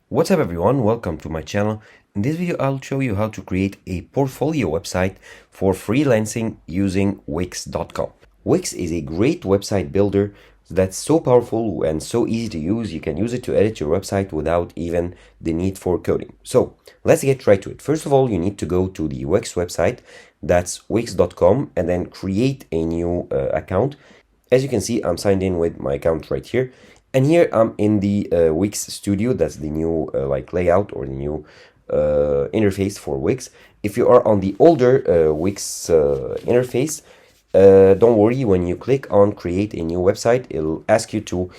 What's up everyone, welcome to my channel. In this video I'll show you how to create a portfolio website for freelancing using Wix.com. Wix is a great website builder that's so powerful and so easy to use. You can use it to edit your website without even the need for coding. So let's get right to it. First of all, you need to go to the Wix website, that's Wix.com, and then create a new account. As you can see, I'm signed in with my account right here. And here I'm in the Wix Studio. That's the new layout or the new interface for Wix. If you are on the older Wix interface, don't worry, when you click on create a new website, it'll ask you to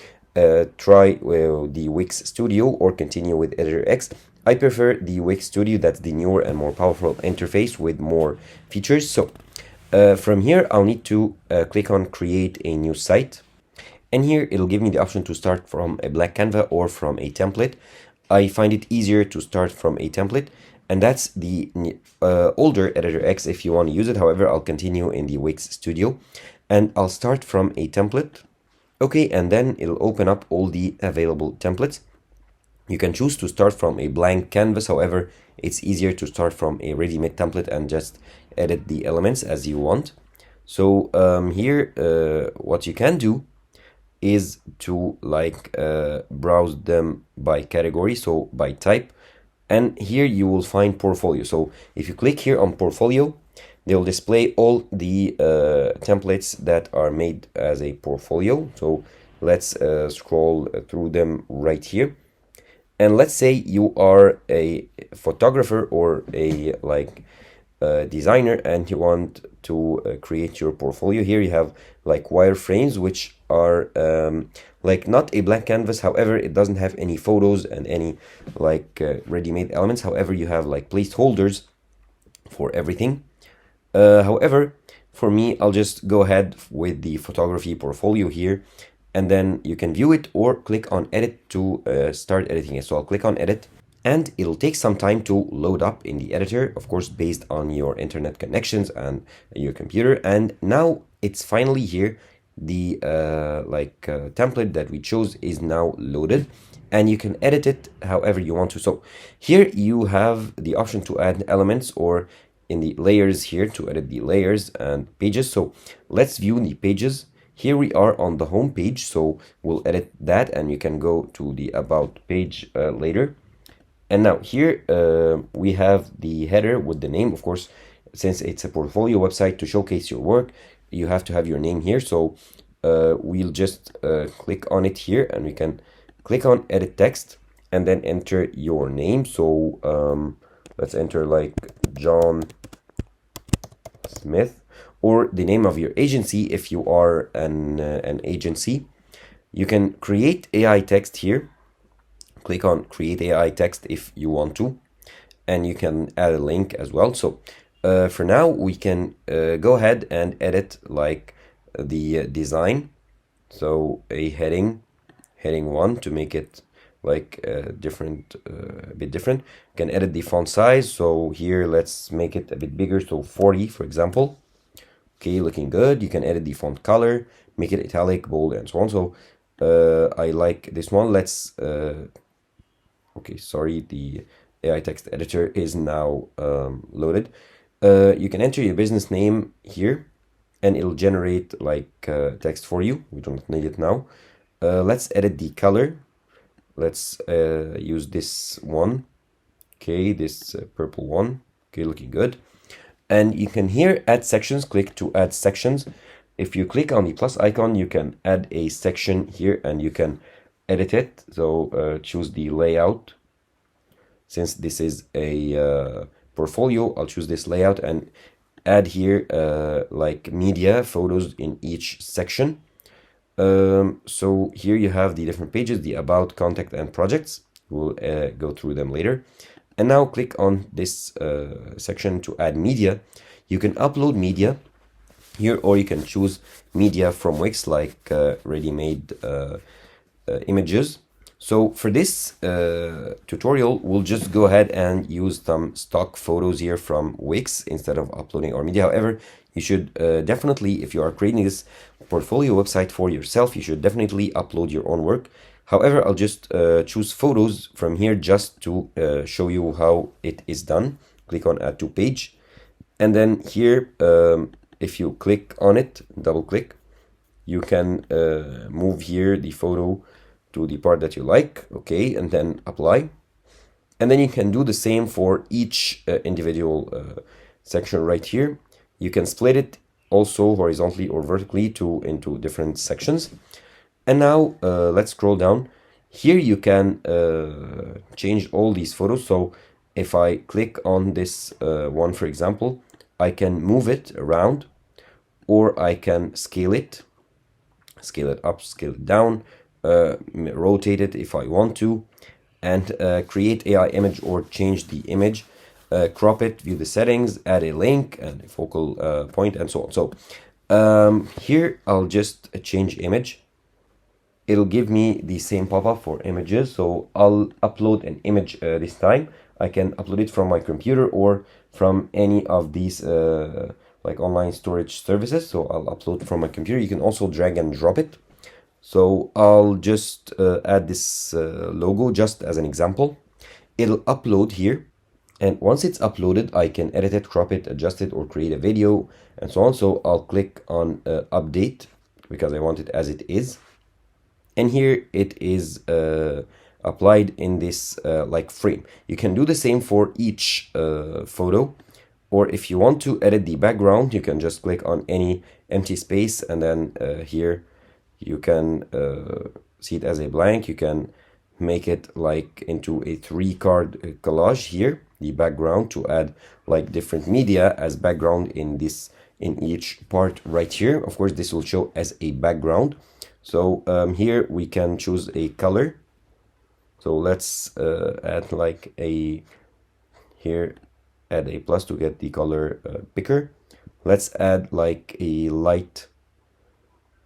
try the Wix Studio or continue with Editor X. I prefer the Wix Studio, that's the newer and more powerful interface with more features. So from here, I'll need to click on create a new site. And here it'll give me the option to start from a blank canvas or from a template. I find it easier to start from a template, and that's the older Editor X if you want to use it. However, I'll continue in the Wix Studio and I'll start from a template. Okay, and then it'll open up all the available templates. You can choose to start from a blank canvas. However, it's easier to start from a ready-made template and just edit the elements as you want. So here, what you can do is to browse them by category, so by type, and here you will find portfolio. So if you click here on portfolio, they will display all the templates that are made as a portfolio. So let's scroll through them right here, and let's say you are a photographer or a designer and you want to create your portfolio. Here you have wireframes, which are not a blank canvas. However, it doesn't have any photos and any ready-made elements. However, you have placeholders for everything. However, for me, I'll just go ahead with the photography portfolio here, and then you can view it or click on edit to start editing it. So I'll click on edit, and it'll take some time to load up in the editor, of course, based on your internet connections and your computer. And now it's finally here. The template that we chose is now loaded, and you can edit it however you want to. So here you have the option to add elements, or in the layers here to edit the layers and pages. So let's view the pages. Here we are on the home page, so we'll edit that, and you can go to the about page later. And now here we have the header with the name. Of course, since it's a portfolio website, to showcase your work, you have to have your name here. So we'll just click on it here, and we can click on edit text and then enter your name. So let's enter John Smith, or the name of your agency if you are an agency. You can create AI text here. Click on create AI text if you want to, and you can add a link as well. So for now we can go ahead and edit the design. So a heading 1 to make it a bit different. You can edit the font size. So here let's make it a bit bigger, so 40 for example. Okay, looking good. You can edit the font color, make it italic, bold, and so on. So I like this one. Let's okay, sorry, the AI text editor is now loaded. You can enter your business name here, and it'll generate text for you. We don't need it now. Let's edit the color. Let's use this one. Okay, this purple one. Okay, looking good. And you can here add sections. Click to add sections. If you click on the plus icon, you can add a section here, and you can edit it. So choose the layout. Since this is a portfolio, I'll choose this layout and add here media photos in each section. So here you have the different pages, the about, contact, and projects. We'll go through them later. And now click on this section to add media. You can upload media here, or you can choose media from Wix, ready-made images. So for this tutorial, we'll just go ahead and use some stock photos here from Wix instead of uploading our media. However, you should definitely, if you are creating this portfolio website for yourself, you should definitely upload your own work. However, I'll just choose photos from here just to show you how it is done. Click on add to page, and then here if you click on it, double click, you can move here the photo to the part that you like, okay, and then apply. And then you can do the same for each individual section right here. You can split it also horizontally or vertically into different sections. And now let's scroll down. Here you can change all these photos. So if I click on this one, for example, I can move it around, or I can scale it up, scale it down, rotate it if I want to, and create AI image or change the image, crop it, view the settings, add a link and a focal point, and so on. So here I'll just change image. It'll give me the same pop-up for images. So I'll upload an image this time. I can upload it from my computer or from any of these like online storage services. So I'll upload from my computer. You can also drag and drop it. So I'll just add this logo just as an example. It'll upload here. And once it's uploaded, I can edit it, crop it, adjust it, or create a video, and so on. So I'll click on update because I want it as it is. And here it is applied in this like frame. You can do the same for each photo. Or if you want to edit the background, you can just click on any empty space, and then here you can see it as a blank. You can make it like into a 3-card collage here, the background, to add like different media as background in each part right here. Of course, this will show as a background. So here we can choose a color. So let's add like here add a plus to get the color picker. Let's add like a light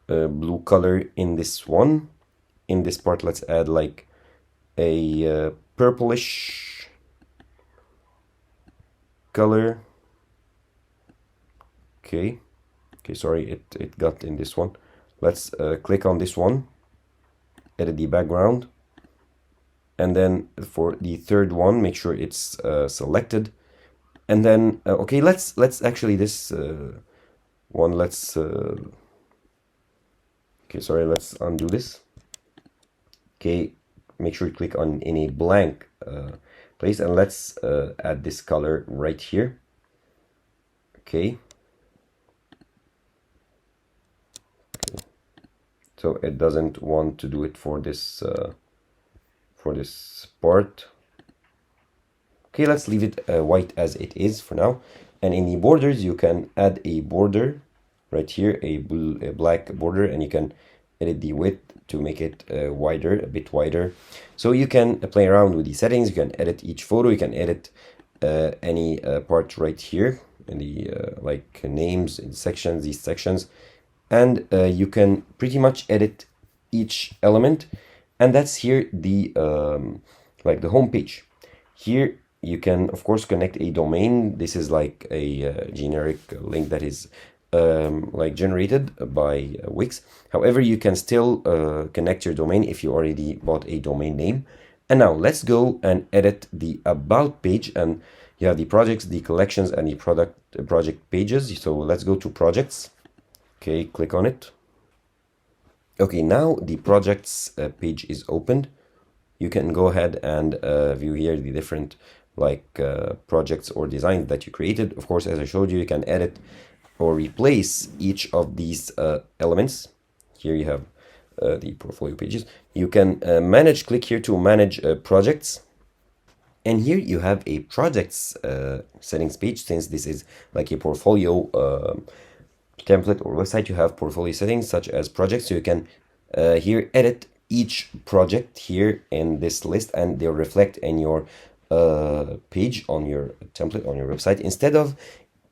blue color in this one. In this part, let's add like a purplish color. Okay, sorry, it got in this one. Let's click on this one, edit the background, and then for the third one, make sure it's selected. And then okay, let's actually this one, let's okay, sorry, let's undo this. Okay, make sure you click on in a blank place, and let's add this color right here. Okay. So it doesn't want to do it for this part. Okay, let's leave it white as it is for now. And in the borders, you can add a border right here, a black border, and you can edit the width to make it wider, a bit wider. So you can play around with the settings. You can edit each photo. You can edit any part right here in the like names, in sections, these sections. And you can pretty much edit each element, and that's here the like the home page. Here you can of course connect a domain. This is like a generic link that is like generated by Wix. However, you can still connect your domain if you already bought a domain name. And now let's go and edit the about page, and you have the projects, the collections, and the project pages. So let's go to projects. Okay, click on it. Okay, now the projects page is opened. You can go ahead and view here the different like projects or designs that you created. Of course, as I showed you, you can edit or replace each of these elements. Here you have the portfolio pages. You can manage, click here to manage projects. And here you have a projects settings page. Since this is like a portfolio template or website, you have portfolio settings such as projects. So you can here edit each project here in this list, and they'll reflect in your page on your template on your website, instead of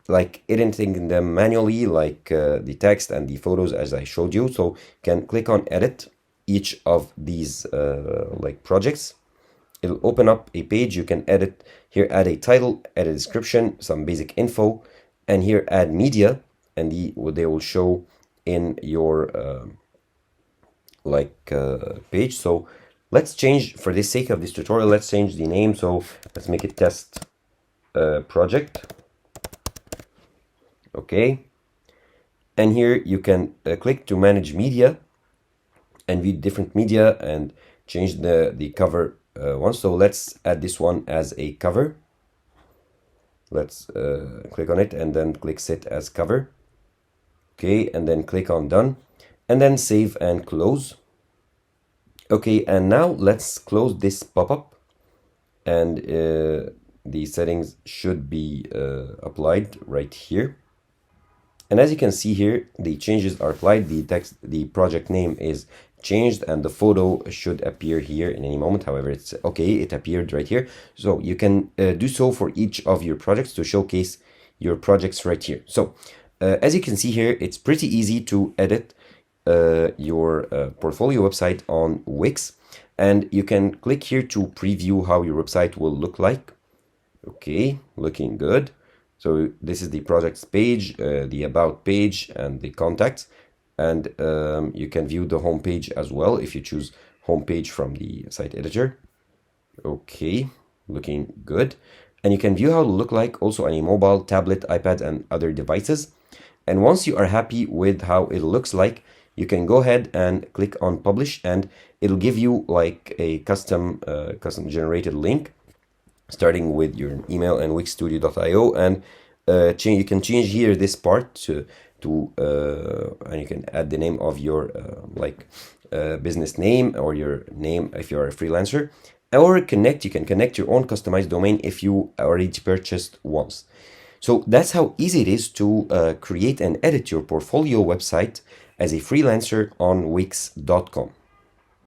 like editing them manually, like the text and the photos as I showed you. So you can click on edit each of these like projects. It'll open up a page. You can edit here, add a title, add a description, some basic info, and here add media, and they will show in your like page. So let's change, for the sake of this tutorial, let's change the name. So let's make it test project. Okay. And here you can click to manage media and view different media and change the cover one. So let's add this one as a cover. Let's click on it and then click set as cover. Okay, and then click on done and then save and close. Okay, and now let's close this pop-up, and the settings should be applied right here. And as you can see here, the changes are applied. The text, the project name is changed, and the photo should appear here in any moment. However, it's okay, it appeared right here. So you can do so for each of your projects to showcase your projects right here. So as you can see here, it's pretty easy to edit your portfolio website on Wix, and you can click here to preview how your website will look like. Okay, looking good. So this is the projects page, the about page, and the contacts. And you can view the home page as well if you choose home page from the site editor. Okay, looking good. And you can view how it will look like also on a mobile, tablet, iPad, and other devices. And once you are happy with how it looks like, you can go ahead and click on publish, and it'll give you like a custom generated link starting with your email and wixstudio.io, and you can change here this part to and you can add the name of your business name or your name if you're a freelancer, or you can connect your own customized domain if you already purchased once. So that's how easy it is to create and edit your portfolio website as a freelancer on wix.com.